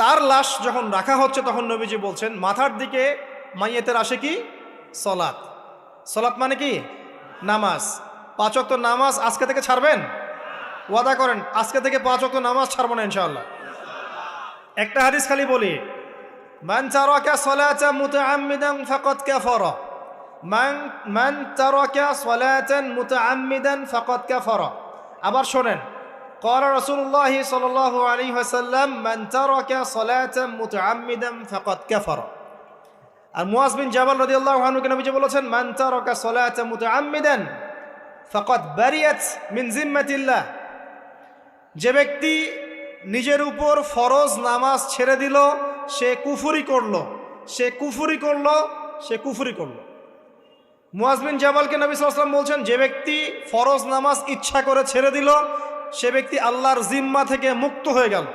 তার লাশ যখন রাখা হচ্ছে তখন নবীজি বলছেন মাথার দিকে মাইয়েতের আসে কি সলাত। সলাত মানে কি নামাজ। 5 ওয়াক্ত নামাজ আজকে থেকে ছাড়বেন? ওয়াদা করেন আজকে থেকে 5 ওয়াক্ত নামাজ ছাড়বো না ইনশাআল্লাহ। একটা হাদিস খালি বলি, মান তারাকা সালাতান মুতাআম্মিদান ফাকাদ কাফারা, মান তারাকা সালাতান মুতাআম্মিদান ফাকাদ কাফারা। আবার শোনেন, قال رسول الله صلى الله عليه وسلم من ترك صلاة متعمدا فقد كفر। আর মুয়াজ বিন জাবাল রাদিয়াল্লাহু আনহু কে নবীজি বলেছেন মান তারাকা সালাতা মুতাআম্মিদান ফাকাদ বারিয়াত মিন জিম্মাতিল্লাহ। যে ব্যক্তি নিজের উপর ফরজ নামাজ ছেড়ে দিল সে কুফরি করলো, সে কুফরি করলো, সে কুফরি করলো। মুয়াজ বিন জাবালকে নবী সাল্লাল্লাহু আলাইহি ওয়াসাল্লাম বলছেন যে ব্যক্তি ফরজ নামাজ ইচ্ছা করে ছেড়ে দিল সে ব্যক্তি আল্লাহর জিম্মা থেকে মুক্ত হয়ে গেল।